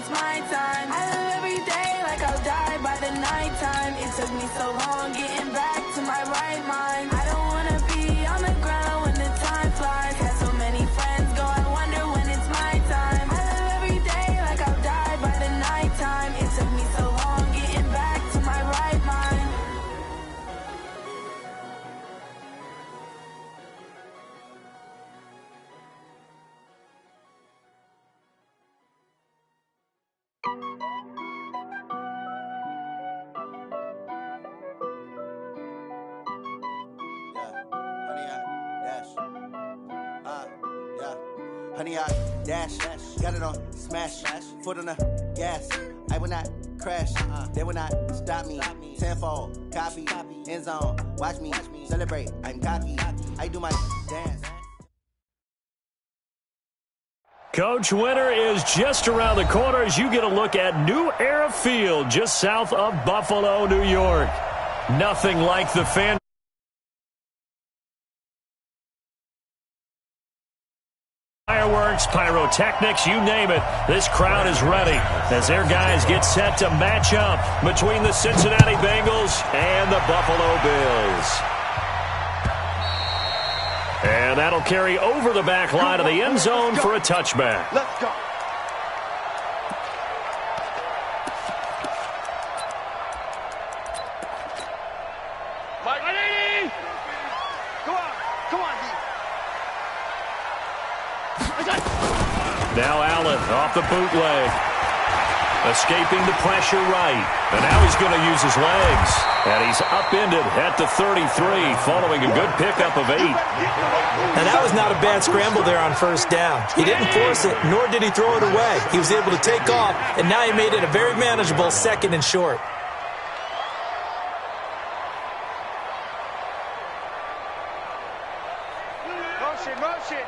it's my time. I live every day like I'll die by the nighttime. It took me so long getting back to my right mind. I don't wanna be on the ground when the time flies. Had so many friends go, I wonder when it's my time. I live every day like I'll die by the nighttime. It took me so long getting back to my right mind. Honey, I dash, got it on smash, foot on the gas. I will not crash, they will not stop me. Tenfold, copy, end zone, watch me celebrate. I'm cocky, I do my dance. Coach, winter is just around the corner as you get a look at New Era Field just south of Buffalo, New York. Nothing like the fan. Fireworks, pyrotechnics, you name it. This crowd is ready as their guys get set to match up between the Cincinnati Bengals and the Buffalo Bills. And that'll carry over the back line of the end zone for a touchback. Let's go. Now Allen off the bootleg. Escaping the pressure right. And now he's going to use his legs. And he's upended at the 33 following a good pickup of 8. And that was not a bad scramble there on first down. He didn't force it, nor did he throw it away. He was able to take off, and now he made it a very manageable 2nd and short. Motion.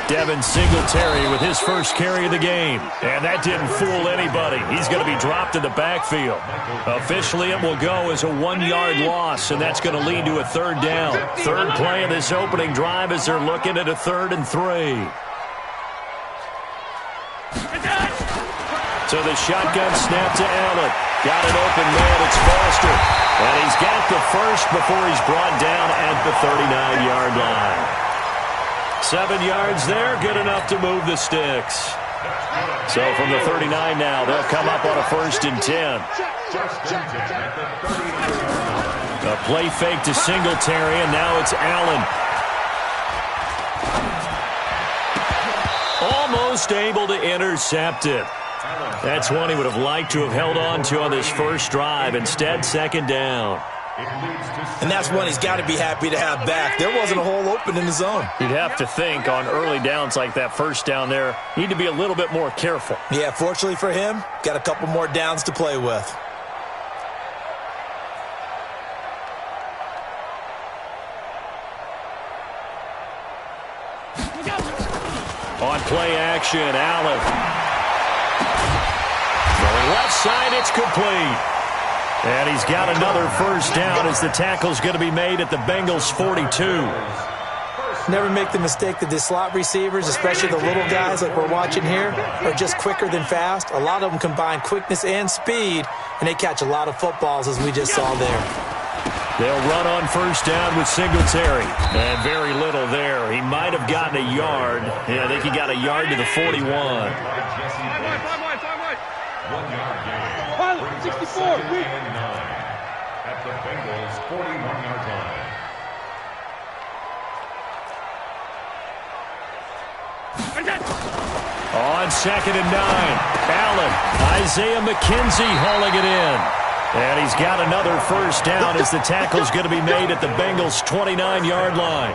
Devin Singletary with his first carry of the game. And that didn't fool anybody. He's going to be dropped in the backfield. Officially, it will go as a 1-yard loss, and that's going to lead to a 3rd down. Third play of this opening drive as they're looking at a 3rd and 3. So the shotgun snap to Allen. Got an open man. It's Foster. And he's got the first before he's brought down at the 39-yard line. 7 yards there, good enough to move the sticks. So from the 39 now, they'll come up on a 1st and 10. A play fake to Singletary, and now it's Allen. Almost able to intercept it. That's one he would have liked to have held on to on this first drive. Instead, 2nd down. And that's one he's got to be happy to have back. There wasn't a hole open in the zone. You'd have to think on early downs like that first down there, need to be a little bit more careful. Yeah, fortunately for him, got a couple more downs to play with. On play action, Allen. Going left side, it's complete. And he's got another first down as the tackle's going to be made at the Bengals' 42. Never make the mistake that the slot receivers, especially the little guys like we're watching here, are just quicker than fast. A lot of them combine quickness and speed, and they catch a lot of footballs, as we just saw there. They'll run on first down with Singletary. And very little there. He might have gotten a yard. Yeah, I think he got a yard to the 41. 1 yard gain. 64. At the Bengals' 41-yard line. On 2nd and 9, Allen, Isaiah McKenzie hauling it in. And he's got another first down as the tackle's going to be made at the Bengals' 29-yard line.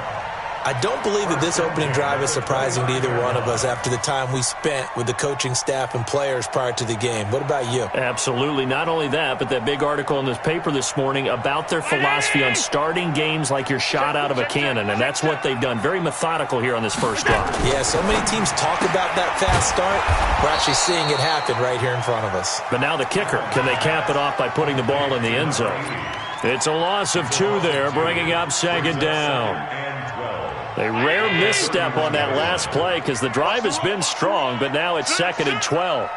I don't believe that this opening drive is surprising to either one of us after the time we spent with the coaching staff and players prior to the game. What about you? Absolutely. Not only that, but that big article in this paper this morning about their philosophy on starting games like you're shot out of a cannon, and that's what they've done. Very methodical here on this first drive. Yeah, so many teams talk about that fast start. We're actually seeing it happen right here in front of us. But now the kicker. Can they cap it off by putting the ball in the end zone? It's a loss of 2 there, bringing up 2nd down. A rare misstep on that last play because the drive has been strong, but now it's 2nd and 12.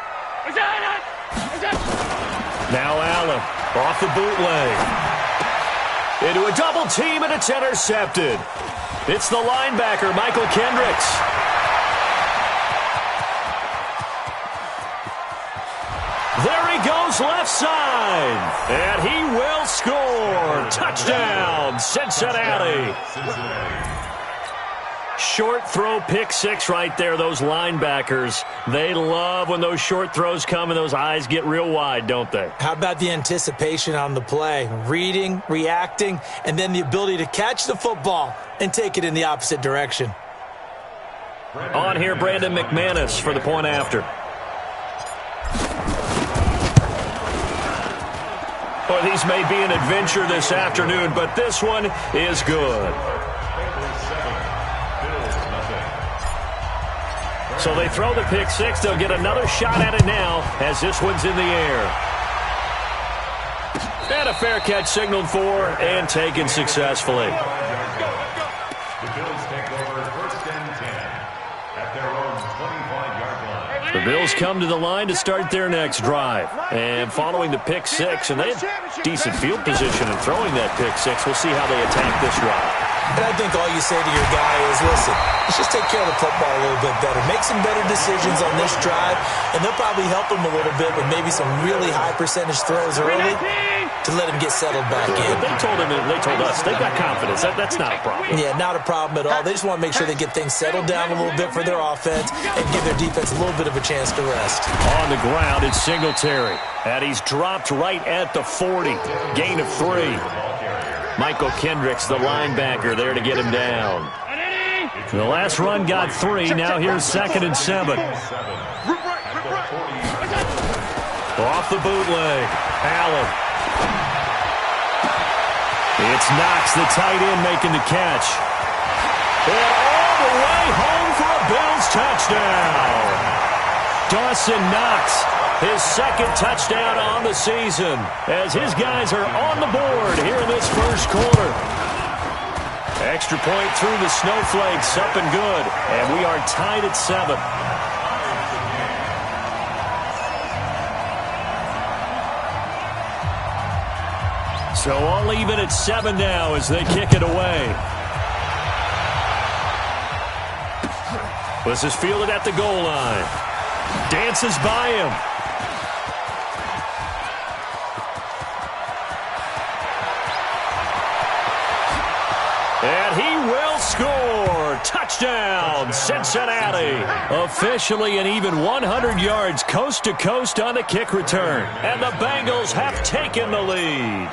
Now Allen off the bootleg. Into a double team, and it's intercepted. It's the linebacker, Michael Kendricks. There he goes left side. And he will score. Touchdown, Cincinnati. Short throw, pick six right there. Those linebackers, they love when those short throws come and those eyes get real wide, don't they? How about the anticipation on the play? Reading, reacting, and then the ability to catch the football and take it in the opposite direction. On here, Brandon McManus for the point after. Boy, these may be an adventure this afternoon, but this one is good. So they throw the pick six. They'll get another shot at it now as this one's in the air. And a fair catch signaled for and taken successfully. The Bills take over 1st and 10 at their own 25-yard line. The Bills come to the line to start their next drive. And following the pick six, and they had decent field position in throwing that pick six. We'll see how they attack this drive. And I think all you say to your guy is, listen, let's just take care of the football a little bit better. Make some better decisions on this drive, and they'll probably help him a little bit with maybe some really high percentage throws early to let him get settled back in. They told us they've got confidence. That's not a problem. Yeah, not a problem at all. They just want to make sure they get things settled down a little bit for their offense and give their defense a little bit of a chance to rest. On the ground, it's Singletary. And he's dropped right at the 40. Gain of 3. Michael Kendricks, the linebacker, there to get him down. The last run got 3. Now here's 2nd and 7. Off the bootleg. Allen. It's Knox, the tight end, making the catch. And all the way home for a Bills touchdown. Dawson Knox, his 2nd touchdown on the season, as his guys are on the board here in this first quarter. Extra point through the Snowflakes, up and good, and we are tied at 7. So all even at 7 now as they kick it away. This is fielded at the goal line. Dances by him. And he will score. Touchdown, Cincinnati. Officially an even 100 yards coast to coast on the kick return. And the Bengals have taken the lead.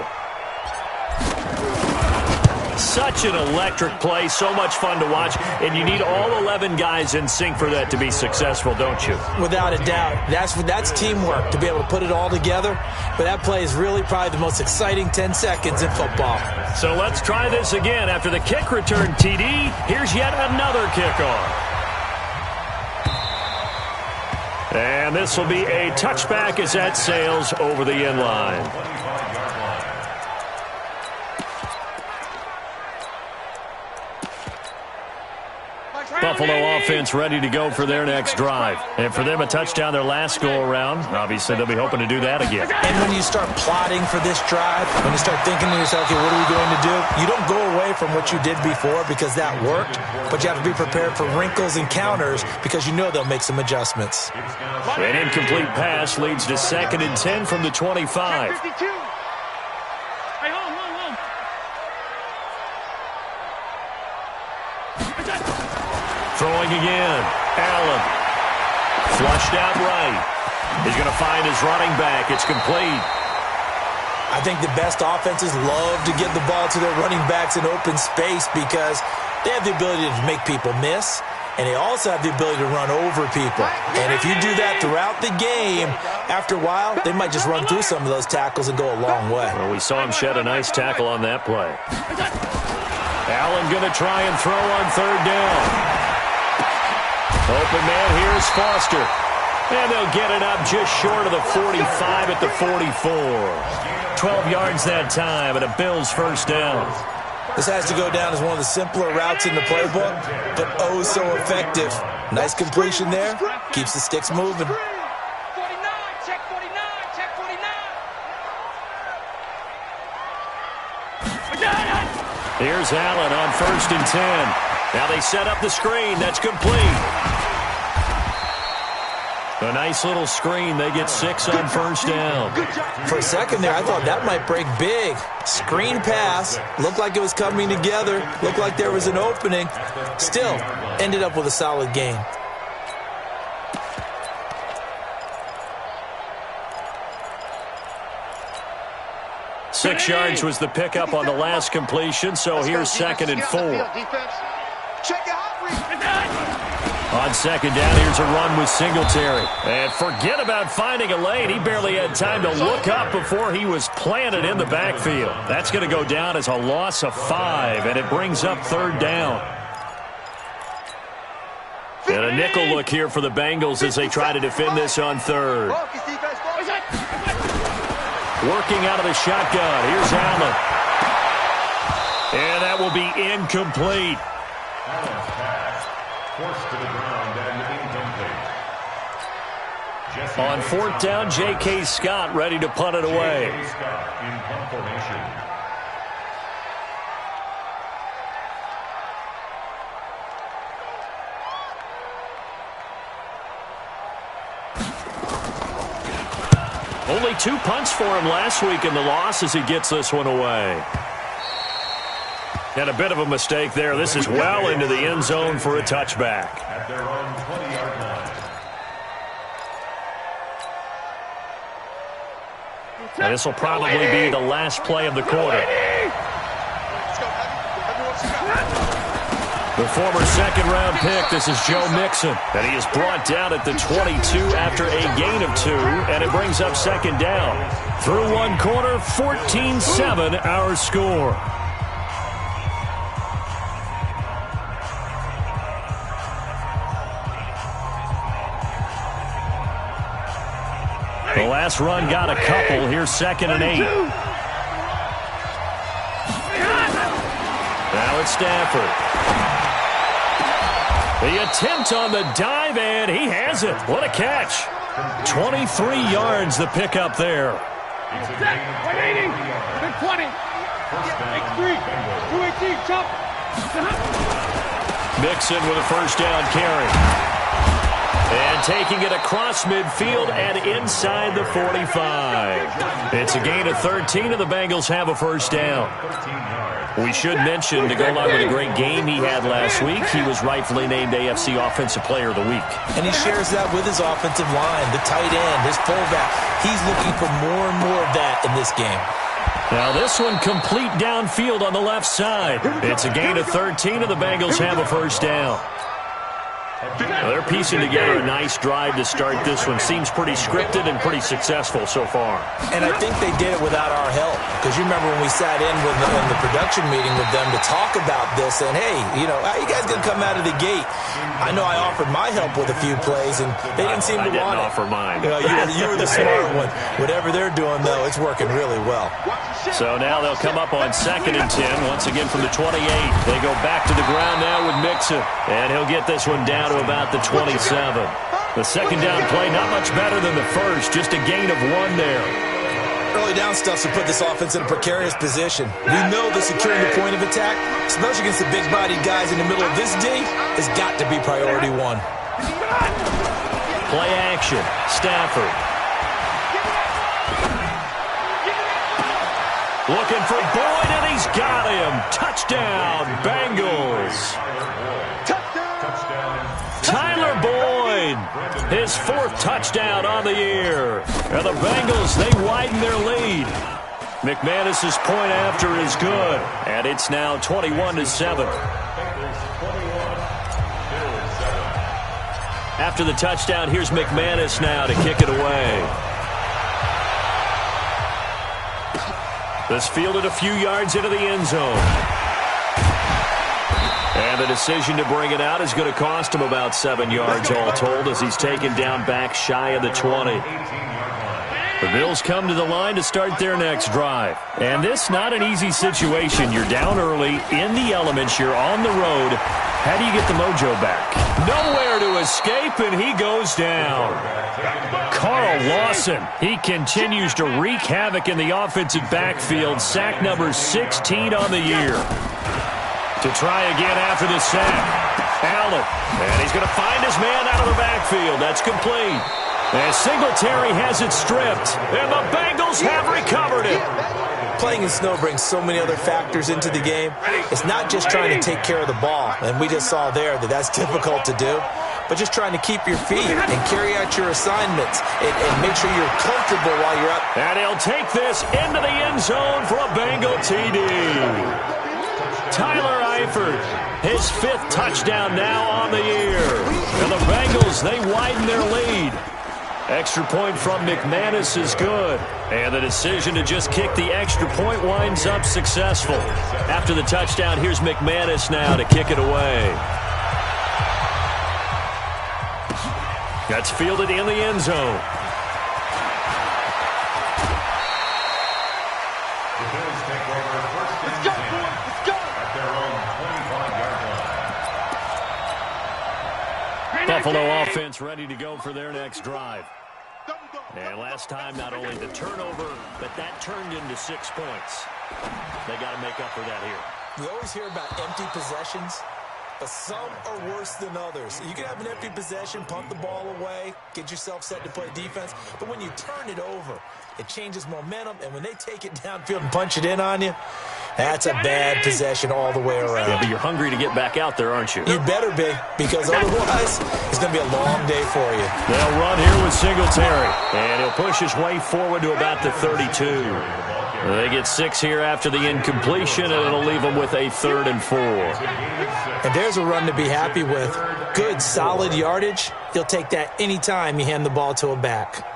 Such an electric play, so much fun to watch, and you need all 11 guys in sync for that to be successful, don't you? Without a doubt. That's teamwork, to be able to put it all together. But that play is really probably the most exciting 10 seconds in football. So let's try this again. After the kick return, TD, here's yet another kickoff. And this will be a touchback as that sails over the end line. Buffalo offense ready to go for their next drive. And for them, a touchdown their last go-around. Obviously, they'll be hoping to do that again. And when you start plotting for this drive, when you start thinking to yourself, okay, what are we going to do? You don't go away from what you did before because that worked, but you have to be prepared for wrinkles and counters because you know they'll make some adjustments. An incomplete pass leads to 2nd and 10 from the 25. Throwing again. Allen. Flushed out right. He's going to find his running back. It's complete. I think the best offenses love to get the ball to their running backs in open space because they have the ability to make people miss, and they also have the ability to run over people. And if you do that throughout the game, after a while, they might just run through some of those tackles and go a long way. Well, we saw him shed a nice tackle on that play. Allen going to try and throw on 3rd down. Open man, here's Foster. And they'll get it up just short of the 45 at the 44. 12 yards that time, and a Bills first down. This has to go down as one of the simpler routes in the playbook, but oh so effective. Nice completion there. Keeps the sticks moving. 49, check 49, check 49. Here's Allen on 1st and 10. Now they set up the screen. That's complete. A nice little screen. They get 6 on 1st down. For a second there, I thought that might break big. Screen pass. Looked like it was coming together. Looked like there was an opening. Still, ended up with a solid gain. Six yards was the pickup on the last completion, so here's 2nd and 4. On 2nd down, here's a run with Singletary. And forget about finding a lane. He barely had time to look up before he was planted in the backfield. That's going to go down as a loss of 5, and it brings up 3rd down. And a nickel look here for the Bengals as they try to defend this on 3rd. Working out of the shotgun. Here's Allen. And that will be incomplete. Allen's pass forced to the ground and incomplete. On 4th down, J.K. Scott ready to punt it away. J.K. Scott in punt formation. Only 2 punts for him last week in the loss as he gets this one away. And a bit of a mistake there. This is well into the end zone for a touchback. At their own 20-yard line. And this will probably be the last play of the quarter. The former 2nd-round pick, this is Joe Mixon. And he is brought down at the 22 after a gain of 2, and it brings up 2nd down. Through 1 quarter, 14-7 our score. The last run got a couple. Here's 2nd and 8. Now it's Stafford. The attempt on the dive, and he has it. What a catch. 23 yards the pickup there. It's a gain of 20 yards. 218, chop. Mixon with a 1st down carry. And taking it across midfield and inside the 45. It's a gain of 13, and the Bengals have a 1st down. 13 yards. We should mention, to go along with a great game he had last week, he was rightfully named AFC Offensive Player of the Week. And he shares that with his offensive line, the tight end, his fullback. He's looking for more and more of that in this game. Now this one complete downfield on the left side. It's a gain of 13, and the Bengals have a 1st down. Now they're piecing together a nice drive to start this one. Seems pretty scripted and pretty successful so far. And I think they did it without our help. Because you remember when we sat in with in the production meeting with them to talk about this, and hey, you know, how you guys going to come out of the gate? I know I offered my help with a few plays, and they didn't seem to want it. I didn't offer mine. You were the smart one. Whatever they're doing, though, it's working really well. So now they'll come up on 2nd and 10. Once again from the 28. They go back to the ground now with Mixon. And he'll get this one down to about the 27. The 2nd down play, not much better than the first. Just a gain of 1 there. Early down stuff to put this offense in a precarious position. We know that securing the point of attack, especially against the big-bodied guys in the middle of this D, has got to be priority 1. Play action. Stafford. Looking for Boyd, and he's got him. Touchdown, Bengals. Tyler Boyd, his 4th touchdown on the year. And the Bengals, they widen their lead. McManus's point after is good, and it's now 21-7. After the touchdown, here's McManus now to kick it away. This fielded a few yards into the end zone. And the decision to bring it out is going to cost him about 7 yards all told as he's taken down back shy of the 20. The Bills come to the line to start their next drive. And this not an easy situation. You're down early, in the elements, you're on the road. How do you get the mojo back? Nowhere to escape, and he goes down. Carl Lawson, he continues to wreak havoc in the offensive backfield. Sack number 16 on the year. To try again after the sack. Allen, and he's going to find his man out of the backfield. That's complete. And Singletary has it stripped, and the Bengals have recovered it. Playing in snow brings so many other factors into the game. It's not just trying to take care of the ball, and we just saw there that that's difficult to do, but just trying to keep your feet and carry out your assignments and make sure you're comfortable while you're up. And he'll take this into the end zone for a Bengal TD. Tyler Eifert, his 5th touchdown now on the year. And the Bengals, they widen their lead. Extra point from McManus is good. And the decision to just kick the extra point winds up successful. After the touchdown, here's McManus now to kick it away. That's fielded in the end zone. The Bills take over first and 10 at their own 25-yard line. Buffalo offense ready to go for their next drive. And last time, not only the turnover, but that turned into 6 points. They got to make up for that here. We always hear about empty possessions, but some are worse than others. You can have an empty possession, pump the ball away, get yourself set to play defense, but when you turn it over, it changes momentum, and when they take it downfield and punch it in on you, that's a bad possession all the way around. Yeah, but you're hungry to get back out there, aren't you? You better be, because otherwise it's going to be a long day for you. They'll run here with Singletary, and he'll push his way forward to about the 32. They get 6 here after the incompletion, and it'll leave them with a 3rd and 4. And there's a run to be happy with. Good, solid yardage. You'll take that anytime you hand the ball to a back.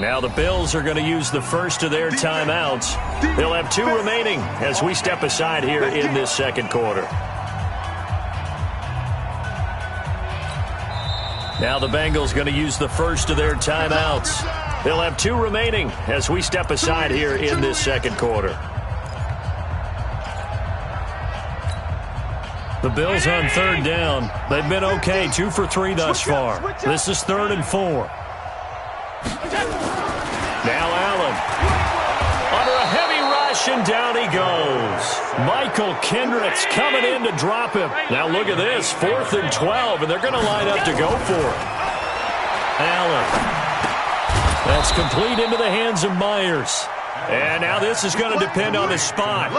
Now the Bills are going to use the first of their timeouts. They'll have 2 remaining as we step aside here in this second quarter. Now the Bengals going to use the first of their timeouts. They'll have 2 remaining as we step aside here in this second quarter. The Bills on 3rd down. They've been okay, 2 for 3 thus far. This is 3rd and 4. Now Allen. Under a heavy rush, and down he goes. Michael Kendricks coming in to drop him. Now look at this, 4th and 12, and they're going to line up to go for it. Allen. That's complete into the hands of Myers. And now this is going to depend on the spot.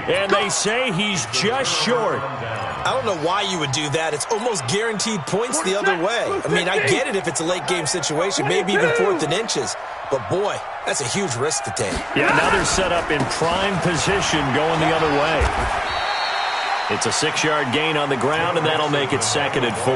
And they say he's just short. I don't know why you would do that. It's almost guaranteed points the other way. I mean, I get it if it's a late game situation, maybe even 4th and inches. But, boy, that's a huge risk to take. Yeah, now they're set up in prime position going the other way. It's a 6-yard gain on the ground, and that'll make it 2nd and 4.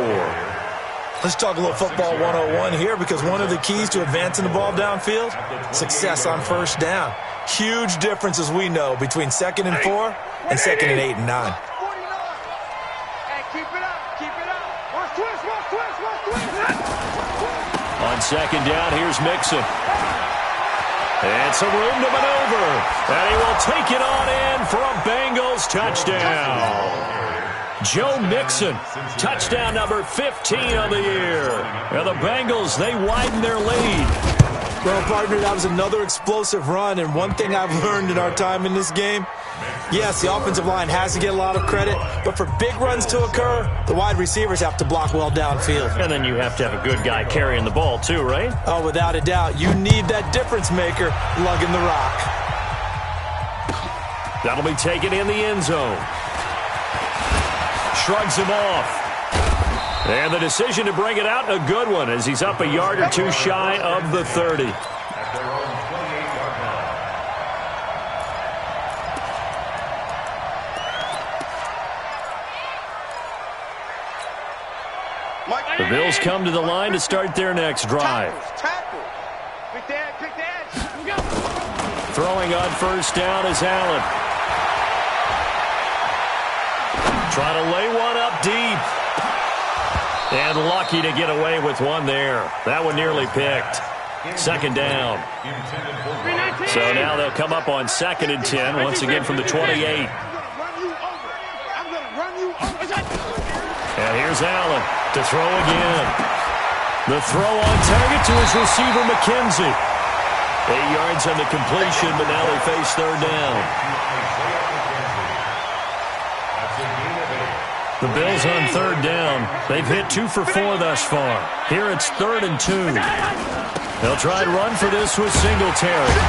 Let's talk a little football 101 here, because one of the keys to advancing the ball downfield, success on 1st down. Huge difference, as we know, between 2nd and 4 and 2nd and 8 and 9. On 2nd down, here's Mixon. And some room to maneuver. And he will take it on in for a Bengals touchdown. Joe Mixon, touchdown number 15 on the year. And the Bengals, they widen their lead. Well, partner, that was another explosive run, and one thing I've learned in our time in this game, yes, the offensive line has to get a lot of credit, but for big runs to occur, the wide receivers have to block well downfield. And then you have to have a good guy carrying the ball too, right? Oh, without a doubt. You need that difference maker lugging the rock. That'll be taken in the end zone. Shrugs him off. And the decision to bring it out, a good one, as he's up a yard or 2 shy of the 30. At their own 28-yard line. The Bills come to the line to start their next drive. Throwing on 1st down is Allen. Trying to lay one up deep. And lucky to get away with one there. That one nearly picked. Second down. So now they'll come up on 2nd and 10, once again from the 28. And here's Allen to throw again. The throw on target to his receiver, McKenzie. 8 yards on the completion, but now they face third down. The Bills on third down. They've hit 2 for 4 thus far. Here it's 3rd and 2. They'll try to run for this with Singletary.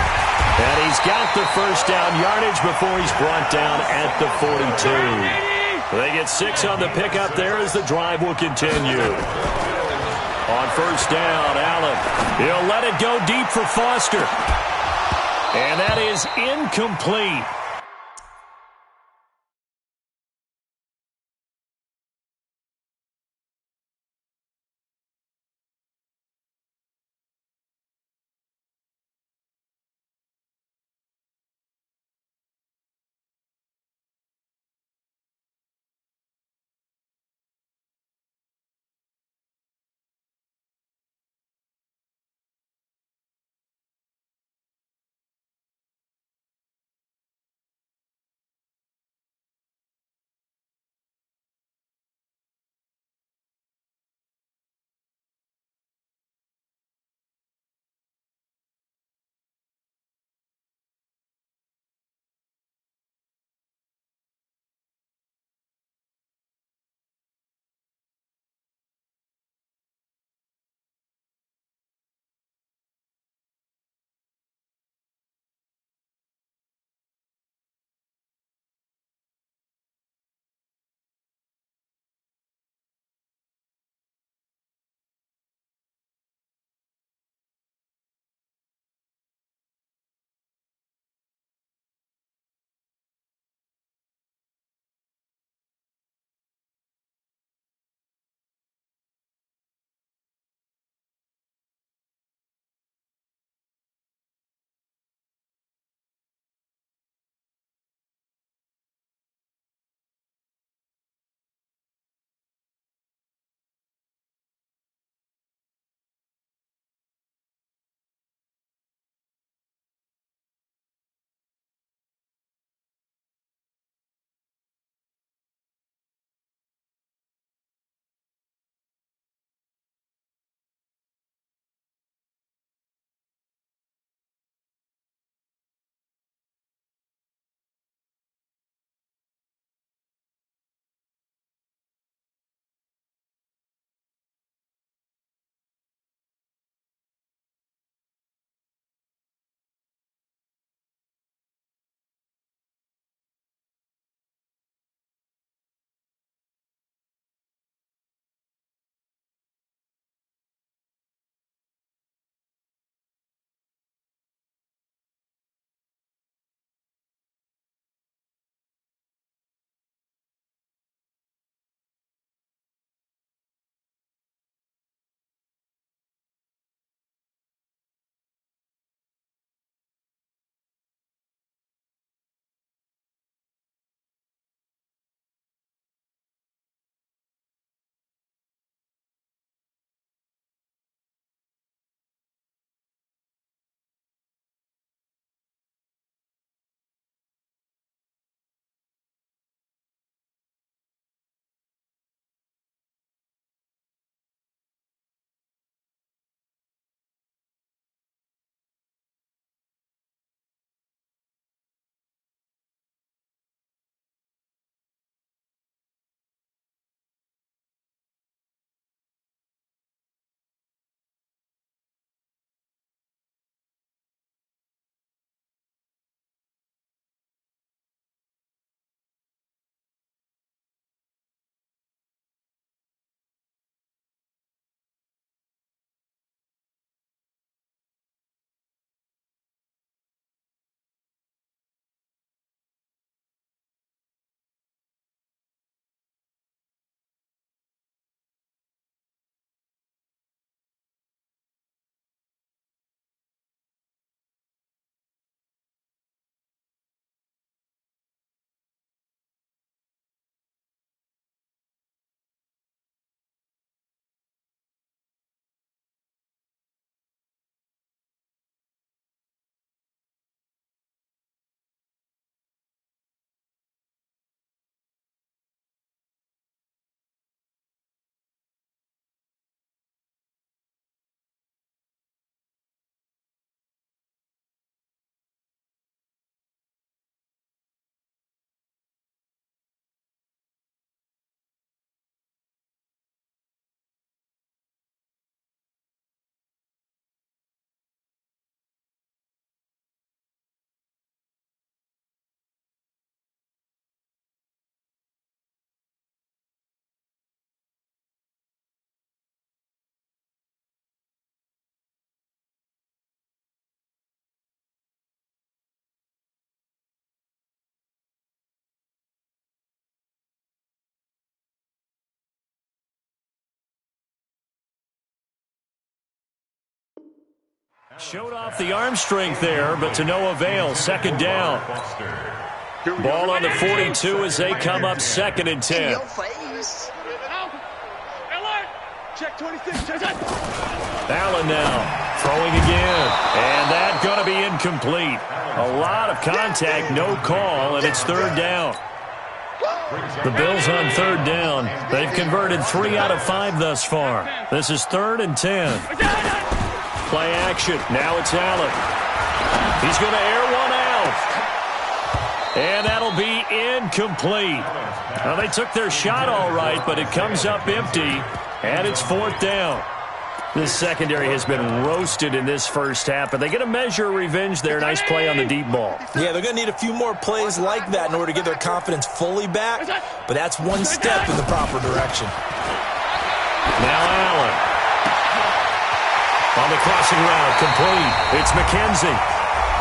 And he's got the first down yardage before he's brought down at the 42. They get 6 on the pickup there as the drive will continue. On first down, Allen. He'll let it go deep for Foster. And that is incomplete. Showed off the arm strength there, but to no avail. Second down. Ball on the 42 as they come up 2nd and 10. Check 26. Allen now throwing again. And that's going to be incomplete. A lot of contact, no call, and it's 3rd down. The Bills on 3rd down. They've converted 3 out of 5 thus far. This is 3rd and 10. Play action. Now it's Allen. He's going to air one out. And that'll be incomplete. Well, they took their shot all right, but it comes up empty. And it's 4th down. This secondary has been roasted in this first half, but they get a measure of revenge there. Nice play on the deep ball. Yeah, they're going to need a few more plays like that in order to get their confidence fully back, but that's one step in the proper direction. Now Allen. On the crossing route, complete. It's McKenzie.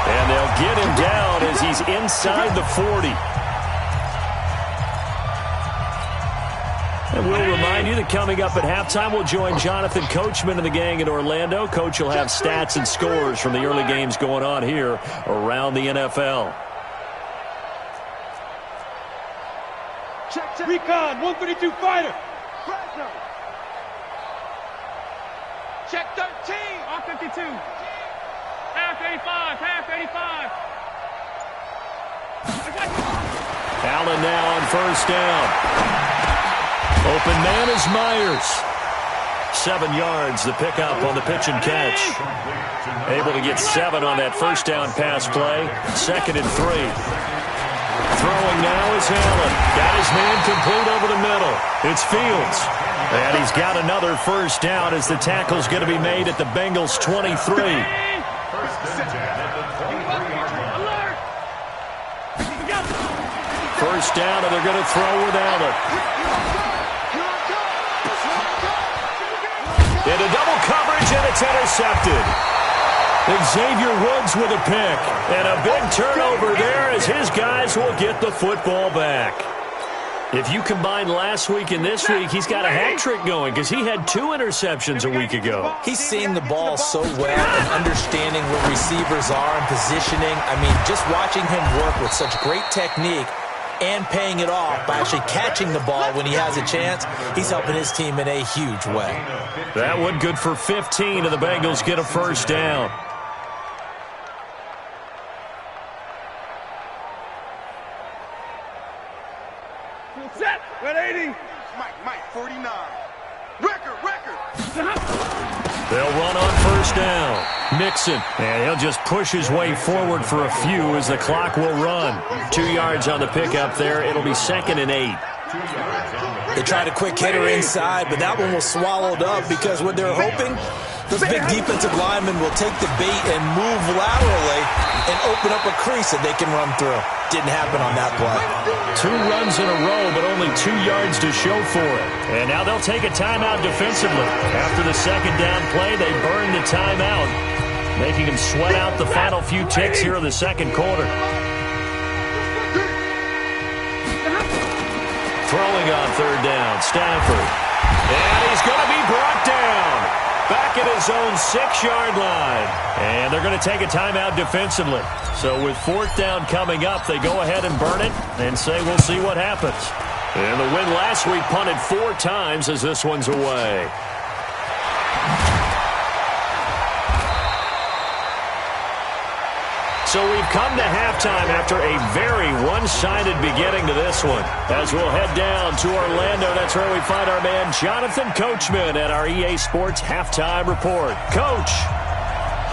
And they'll get him down as he's inside the 40. And we'll remind you that coming up at halftime, we'll join Jonathan Coachman and the gang in Orlando. Coach will have stats and scores from the early games going on here around the NFL. Check. Recon, 132 fighter. Check 13. Off 52. Half 85. Half 85. Allen now on 1st down. Open man is Myers. 7 yards, the pickup on the pitch and catch. Able to get 7 on that 1st down pass play. 2nd and 3. Throwing now is Allen. Got his man complete over the middle. It's Fields. And he's got another 1st down as the tackle's going to be made at the Bengals 23. First down, and they're going to throw with Allen. Into double coverage, and it's intercepted. Xavier Woods with a pick. And a big turnover there as his guys will get the football back. If you combine last week and this week, he's got a hat trick going because he had 2 interceptions a week ago. He's seeing the ball so well and understanding where receivers are and positioning. I mean, just watching him work with such great technique and paying it off by actually catching the ball when he has a chance, he's helping his team in a huge way. That one good for 15, and the Bengals get a 1st down. Set. 180. Mike, 49. Record. They'll run on 1st down. Mixon, and he'll just push his way forward for a few as the clock will run. 2 yards on the pickup there. It'll be 2nd and 8. They tried a quick hitter inside, but that one was swallowed up because what they're hoping, those big defensive linemen will take the bait and move laterally and open up a crease that they can run through. Didn't happen on that play. 2 runs in a row, but only 2 yards to show for it. And now they'll take a timeout defensively. After the 2nd down play, they burn the timeout, making them sweat out the final few ticks here in the 2nd quarter. Throwing on 3rd down, Stafford. And he's going to be brought down. Back at his own 6-yard line. And they're going to take a timeout defensively. So with 4th down coming up, they go ahead and burn it and say we'll see what happens. And the win last week punted 4 times as this one's away. So we've come to halftime after a very one-sided beginning to this one. As we'll head down to Orlando, that's where we find our man Jonathan Coachman at our EA Sports Halftime Report. Coach,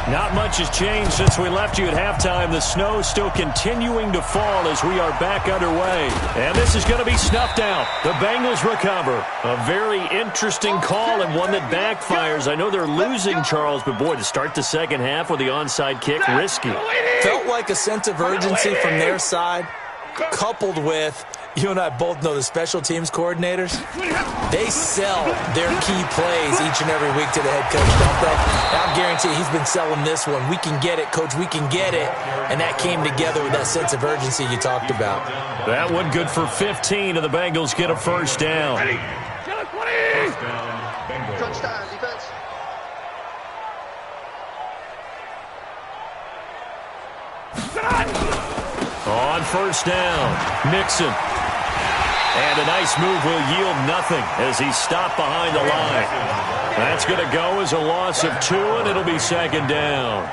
not much has changed since we left you at halftime. The snow still continuing to fall as we are back underway. And this is going to be snuffed out. The Bengals recover. A very interesting call and one that backfires. I know they're losing, Charles, but boy, to start the second half with the onside kick, risky. Felt like a sense of urgency from their side, coupled with, you and I both know the special teams coordinators, they sell their key plays each and every week to the head coach, don't they? I guarantee he's been selling this one. We can get it, coach, we can get it. And that came together with that sense of urgency you talked about. That one good for 15, and the Bengals get a 1st down. Touchdown, defense. On first down, Mixon. And a nice move will yield nothing as he's stopped behind the line. That's going to go as a loss of 2, and it'll be second down.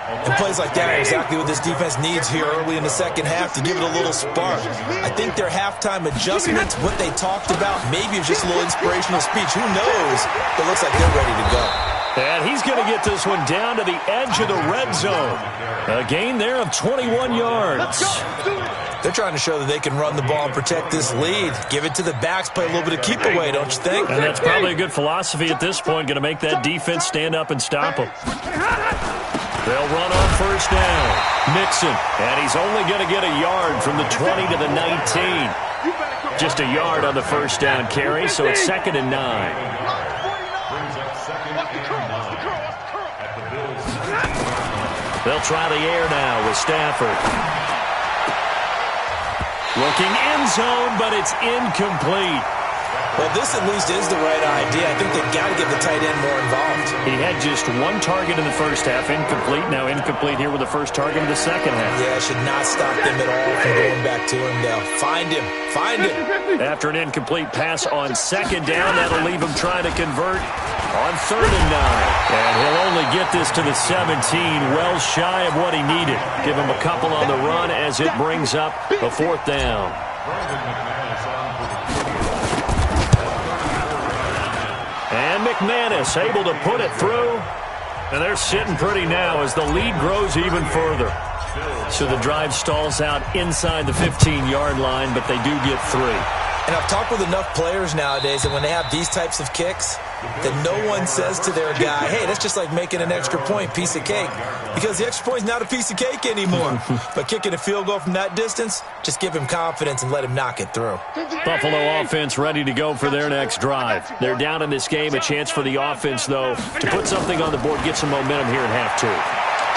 And plays like that are exactly what this defense needs here early in the second half to give it a little spark. I think their halftime adjustments, what they talked about, maybe it's just a little inspirational speech. Who knows? But it looks like they're ready to go. And he's going to get this one down to the edge of the red zone. A gain there of 21 yards. They're trying to show that they can run the ball and protect this lead. Give it to the backs, play a little bit of keep away, don't you think? And that's probably a good philosophy at this point, going to make that defense stand up and stop them. They'll run on first down. Mixon, and he's only going to get a yard from the 20 to the 19. Just a yard on the first down carry, so it's 2nd and 9. Brings up 2nd and 9 at the Bills. They'll try the air now with Stafford. Looking end zone, but it's incomplete. Well, this at least is the right idea. I think they've got to get the tight end more involved. He had just 1 target in the first half, incomplete. Now incomplete here with the first target in the second half. Yeah, should not stop them at all from going back to him, though. Find him. Find him. After an incomplete pass on second down, that'll leave him trying to convert on 3rd and 9. And he'll only get this to the 17, well shy of what he needed. Give him a couple on the run as it brings up a 4th down. And McManus able to put it through. And they're sitting pretty now as the lead grows even further. So the drive stalls out inside the 15-yard line, but they do get 3. And I've talked with enough players nowadays that when they have these types of kicks, that no one says to their guy, hey, that's just like making an extra point, piece of cake. Because the extra point is not a piece of cake anymore. But kicking a field goal from that distance, just give him confidence and let him knock it through. Buffalo offense ready to go for their next drive. They're down in this game. A chance for the offense, though, to put something on the board, get some momentum here in half 2.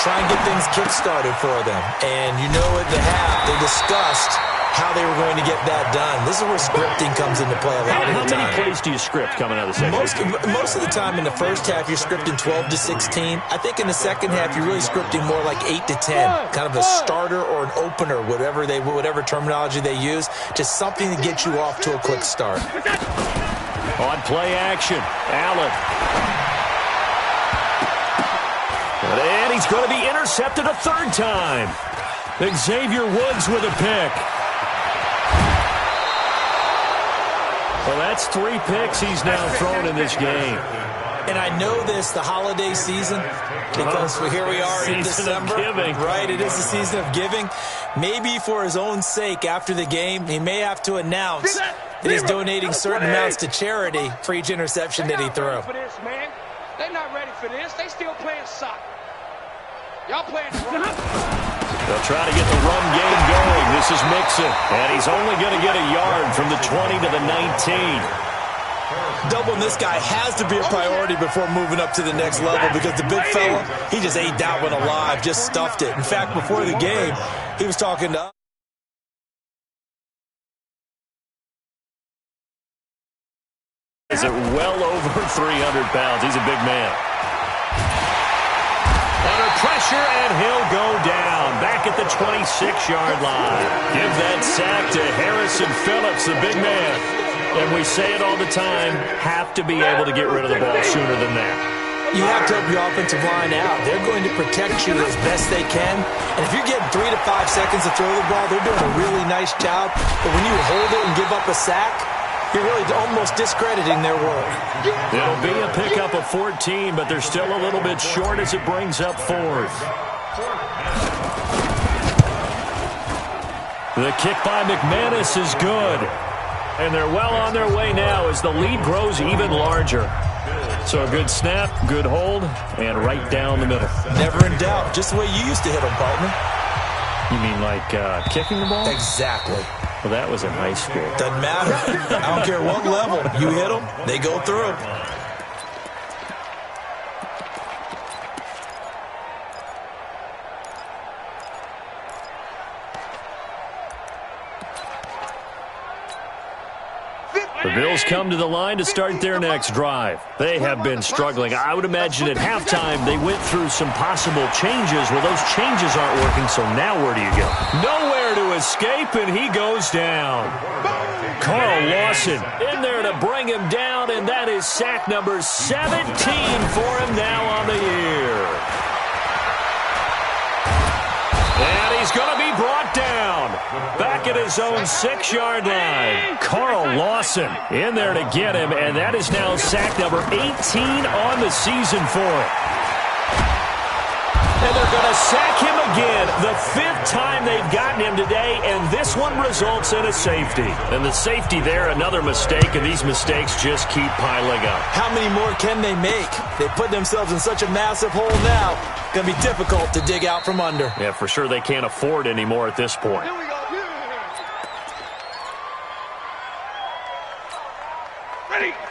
Try and get things kick-started for them. And you know at the half, they discussed how they were going to get that done. This is where scripting comes into play a lot of the time. How many plays do you script coming out of the second half? Most of the time in the first half, you're scripting 12 to 16. I think in the second half, you're really scripting more like 8 to 10. Kind of a starter or an opener, whatever terminology they use. Just something to get you off to a quick start. On play action, Allen. And he's going to be intercepted a 3rd time. Xavier Woods with a pick. Well, that's 3 picks he's now thrown in this game. And I know this, the holiday season, because here we are in December. Right, it is the season of giving. Maybe for his own sake, after the game, he may have to announce that he's donating certain amounts to charity for each interception that he threw. They're not ready for this. They still playing soccer. Y'all playing wrong. They'll try to get the run game going. This is Mixon, and he's only going to get a yard from the 20 to the 19. Doubling this guy has to be a priority before moving up to the next level because the big fella, he just ate that one alive, just stuffed it. In fact, before the game, he was talking to us. Is it well over 300 pounds? He's a big man. Under pressure, and he'll go down. Back at the 26-yard line. Give that sack to Harrison Phillips, the big man. And we say it all the time, have to be able to get rid of the ball sooner than that. You have to help your offensive line out. They're going to protect you as best they can. And if you're getting 3 to 5 seconds to throw the ball, they're doing a really nice job. But when you hold it and give up a sack, you're really almost discrediting their work. It'll be a pickup of 14, but they're still a little bit short as it brings up 4th. The kick by McManus is good. And they're well on their way now as the lead grows even larger. So a good snap, good hold, and right down the middle. Never in doubt. Just the way you used to hit them, partner. You mean like kicking the ball? Exactly. Well, that was in high school. Doesn't matter. I don't care what level. You hit them, they go through. The Bills come to the line to start their next drive. They have been struggling. I would imagine at halftime they went through some possible changes. Well, those changes aren't working, so now where do you go? Nowhere to escape, and he goes down. Carl Lawson in there to bring him down, and that is sack number 17 for him now on the year. And he's going to be brought down back at his own 6-yard line. Carl Lawson in there to get him, and that is now sack number 18 on the season for him. And they're going to sack him again, the 5th time they've gotten him today, and this one results in a safety. And the safety there, another mistake, and these mistakes just keep piling up. How many more can they make? They put themselves in such a massive hole now. Going to be difficult to dig out from under. Yeah, for sure they can't afford anymore at this point.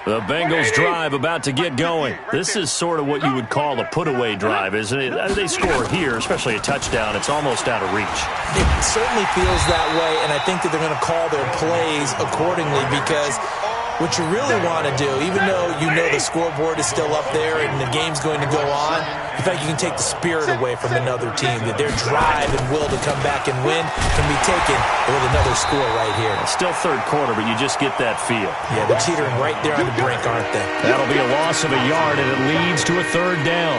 The Bengals drive about to get going. This is sort of what you would call a put-away drive, isn't it? They score here, especially a touchdown. It's almost out of reach. It certainly feels that way, and I think that they're going to call their plays accordingly because what you really want to do, even though you know the scoreboard is still up there and the game's going to go on, in fact, you can take the spirit away from another team, that their drive and will to come back and win can be taken with another score right here. It's still third quarter, but you just get that feel. Yeah, they're teetering right there on the brink, aren't they? That'll be a loss of a yard, and it leads to a 3rd down.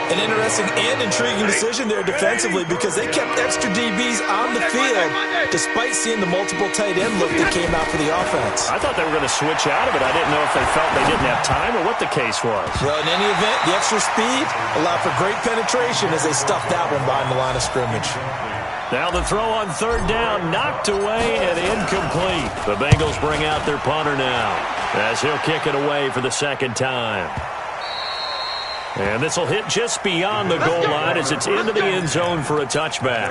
An interesting and intriguing decision there defensively because they kept extra DBs on the field despite seeing the multiple tight end look that came out for the offense. I thought they were going to switch out of it. I didn't know if they felt they didn't have time or what the case was. Well, in any event, the extra speed allowed for great penetration as they stuffed that one behind the line of scrimmage. Now the throw on 3rd down, knocked away and incomplete. The Bengals bring out their punter now as he'll kick it away for the 2nd time. And this will hit just beyond the goal line as it's into the end zone for a touchback.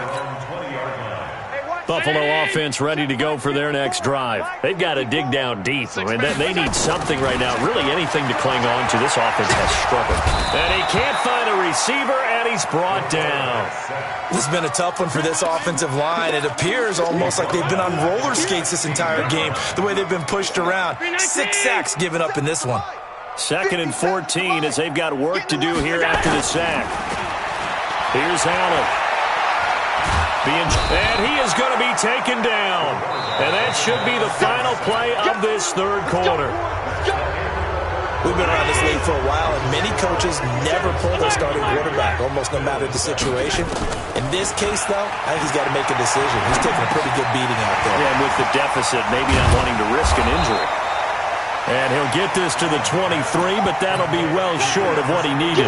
Buffalo offense ready to go for their next drive. They've got to dig down deep. I mean, they need something right now, really anything to cling on to. This offense has struggled. And he can't find a receiver, and he's brought down. This has been a tough one for this offensive line. It appears almost like they've been on roller skates this entire game, the way they've been pushed around. 6 sacks given up in this one. 2nd and 14 as they've got work to do here after the sack. Here's Allen. And he is going to be taken down. And that should be the final play of this 3rd quarter. We've been around this league for a while, and many coaches never pull their starting quarterback, almost no matter the situation. In this case, though, I think he's got to make a decision. He's taking a pretty good beating out there. Yeah, and with the deficit, maybe not wanting to risk an injury. And he'll get this to the 23, but that'll be well short of what he needed.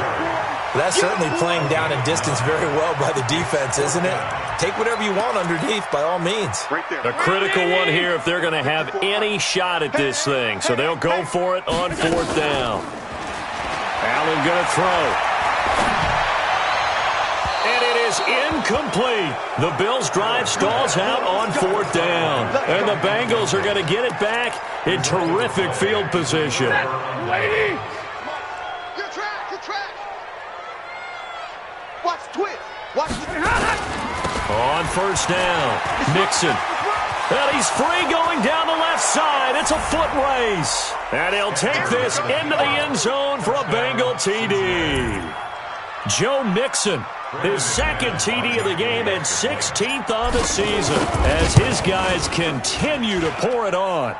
That's certainly playing down in distance very well by the defense, isn't it? Take whatever you want underneath, by all means. A critical one here if they're going to have any shot at this thing. So they'll go for it on 4th down. Allen going to throw. And it is incomplete. The Bills' drive stalls out on 4th down. And the Bengals are going to get it back in terrific field position. Lady! Good track, good track. Watch twist. Watch On 1st down, Mixon. And he's free going down the left side. It's a foot race. And he'll take this into the end zone for a Bengal TD. Joe Mixon, his 2nd TD of the game and 16th on the season as his guys continue to pour it on.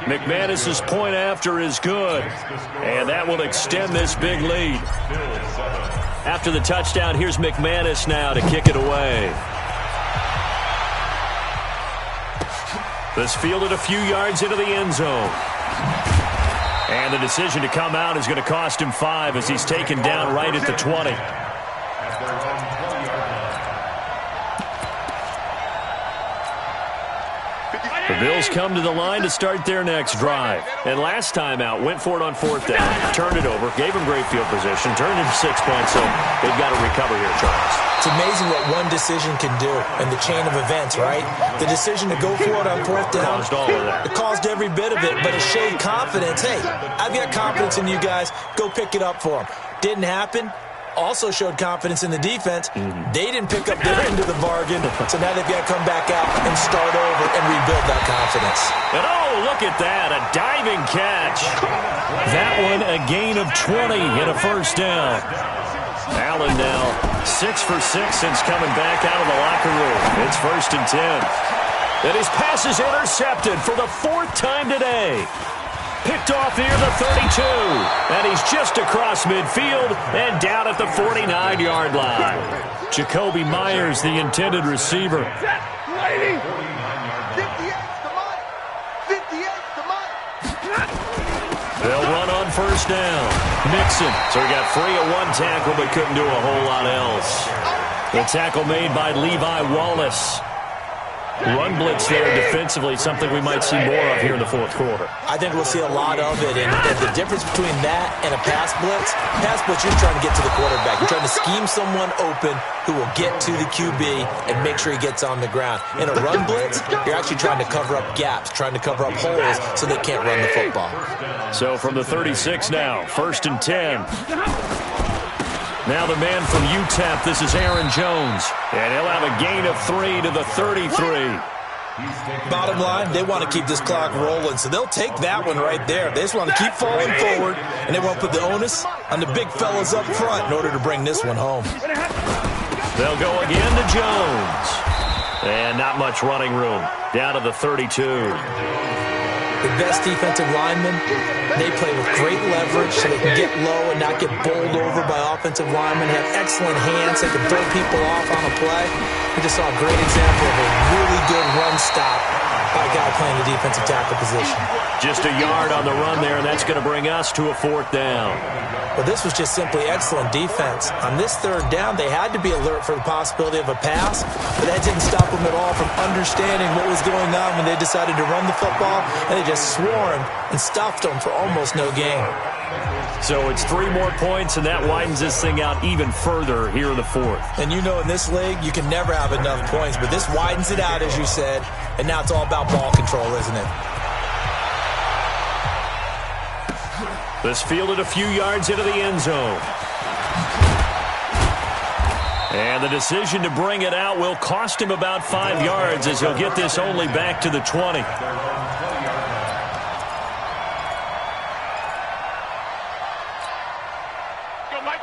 McManus's point after is good, and that will extend this big lead. After the touchdown, here's McManus now to kick it away. This fielded a few yards into the end zone. And the decision to come out is going to cost him 5 as he's taken down right at the 20. The Bills come to the line to start their next drive. And last time out, went for it on 4th down, turned it over, gave him great field position, turned into 6 points, so they've got to recover here, Charles. It's amazing what one decision can do in the chain of events, right? The decision to go for it on 4th down, Caused all of that. It caused every bit of it, but it showed confidence. Hey, I've got confidence in you guys. Go pick it up for them. Didn't happen. also showed confidence in the defense. They didn't pick up their end of the bargain, so now they've got to come back out and start over and rebuild that confidence. And oh, look at that, a diving catch. That one a gain of 20 and a first down. Allen now 6 for 6 since coming back out of the locker room. It's 1st and 10. And his pass is intercepted for the 4th time today. Picked off near the 32. And he's just across midfield and down at the 49-yard line. Jakobi Meyers, the intended receiver. They'll run on first down. Mixon. So he got free of one tackle but couldn't do a whole lot else. The tackle made by Levi Wallace. Run blitz there defensively, something we might see more of here in the 4th quarter. I think we'll see a lot of it, and the difference between that and a pass blitz, you're trying to get to the quarterback. You're trying to scheme someone open who will get to the QB and make sure he gets on the ground. In a run blitz, you're actually trying to cover up gaps, trying to cover up holes so they can't run the football. So from the 36 now, 1st and 10. Now the man from UTEP, this is Aaron Jones. And he'll have a gain of 3 to the 33. Bottom line, they want to keep this clock rolling, so they'll take that one right there. They just want to keep falling forward, and they want to put the onus on the big fellas up front in order to bring this one home. They'll go again to Jones. And not much running room. Down to the 32. The best defensive linemen, they play with great leverage so they can get low and not get bowled over by offensive linemen. They have excellent hands. They can throw people off on a play. We just saw a great example of a really good run stop by a guy playing the defensive tackle position. Just a yard on the run there, and that's going to bring us to a 4th down. Well, this was just simply excellent defense. On this 3rd down, they had to be alert for the possibility of a pass, but that didn't stop them at all from understanding what was going on when they decided to run the football, and they just swarmed and stuffed them for almost no gain. So it's 3 more points, and that widens this thing out even further here in the 4th. And you know in this league, you can never have enough points, but this widens it out, as you said, and now it's all about ball control, isn't it? This fielded a few yards into the end zone. And the decision to bring it out will cost him about 5 yards as he'll get this only back to the 20.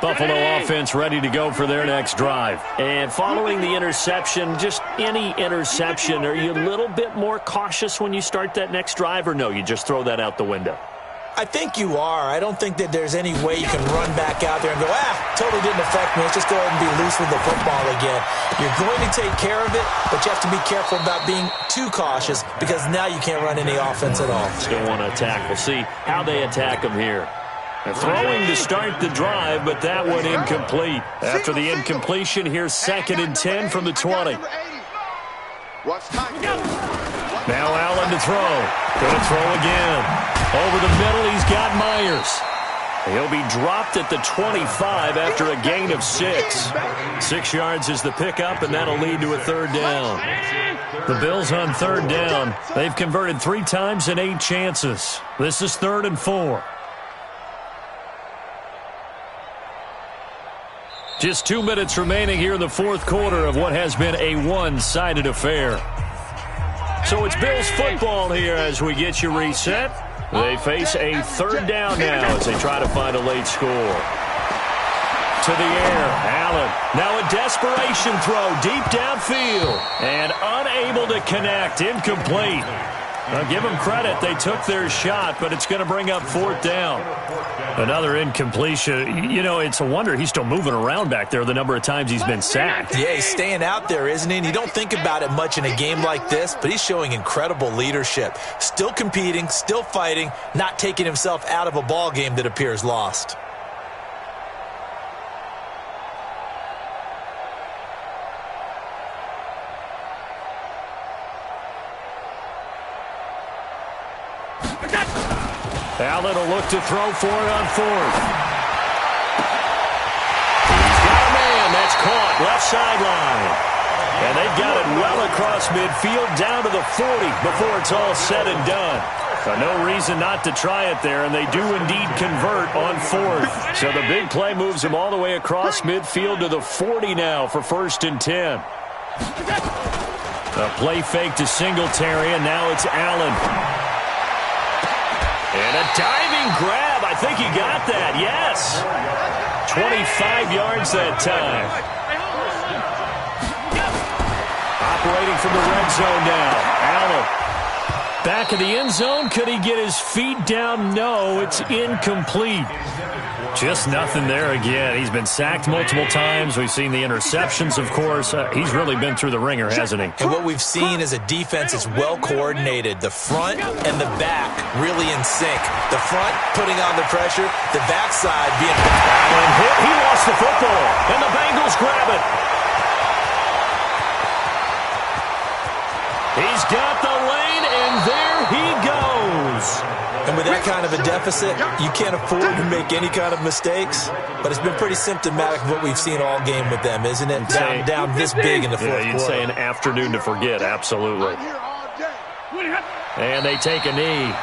Buffalo offense ready to go for their next drive. And following the interception, just any interception, are you a little bit more cautious when you start that next drive, or no, you just throw that out the window? I think you are. I don't think that there's any way you can run back out there and go, totally didn't affect me. Let's just go ahead and be loose with the football again. You're going to take care of it, but you have to be careful about being too cautious because now you can't run any offense at all. Still want to attack. We'll see how they attack them here. They're throwing to start the drive, but that one incomplete. After the incompletion, here's 2nd and 10 from the 20. Now Allen to throw. Going to throw again. Over the middle, he's got Myers. He'll be dropped at the 25 after a gain of 6. 6 yards is the pickup, and that'll lead to a 3rd down. The Bills on 3rd down. They've converted 3 times in 8 chances. This is 3rd and 4. Just 2 minutes remaining here in the 4th quarter of what has been a one-sided affair. So it's Bills football here as we get you reset. They face a 3rd down now as they try to find a late score. To the air, Allen. Now a desperation throw deep downfield. And unable to connect, incomplete. Now give them credit, they took their shot, but it's going to bring up 4th down. Another incompletion. You know, it's a wonder he's still moving around back there the number of times he's been sacked. Yeah, he's staying out there, isn't he? And you don't think about it much in a game like this, but he's showing incredible leadership. Still competing, still fighting, not taking himself out of a ball game that appears lost. Allen will look to throw for it on 4th. He's got a man. That's caught. Left sideline. And they've got it well across midfield down to the 40 before it's all said and done. No reason not to try it there, and they do indeed convert on fourth. So the big play moves them all the way across midfield to the 40 now for 1st and 10. A play fake to Singletary, and now it's Allen. And a diving grab. I think he got that, yes. 25 yards that time. Operating from the red zone now. Allen. Back of the end zone. Could he get his feet down? No, it's incomplete. Just nothing there again. He's been sacked multiple times. We've seen the interceptions, of course. He's really been through the ringer, hasn't he? And what we've seen is a defense that's well coordinated. The front and the back really in sync. The front putting on the pressure, the backside being... And hit. He lost the football, and the Bengals grab it. He's got the lane, and there he goes. And with that kind of a deficit, you can't afford to make any kind of mistakes. But it's been pretty symptomatic of what we've seen all game with them, isn't it? Down this big in the fourth quarter. You'd say an afternoon to forget, absolutely. And they take a knee.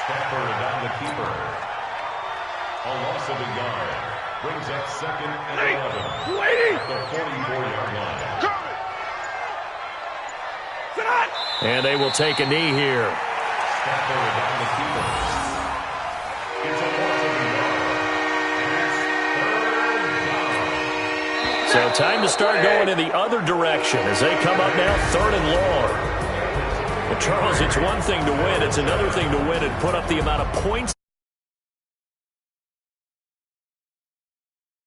Stafford down the keeper. A loss of a yard. Brings up 2nd and 11. At the 44-yard line. And they will take a knee here. Stafford down the keeper. It's a loss of a yard. And it's 3rd down. So time to start going in the other direction as they come up now 3rd and long. Well, Charles, it's one thing to win. It's another thing to win and put up the amount of points.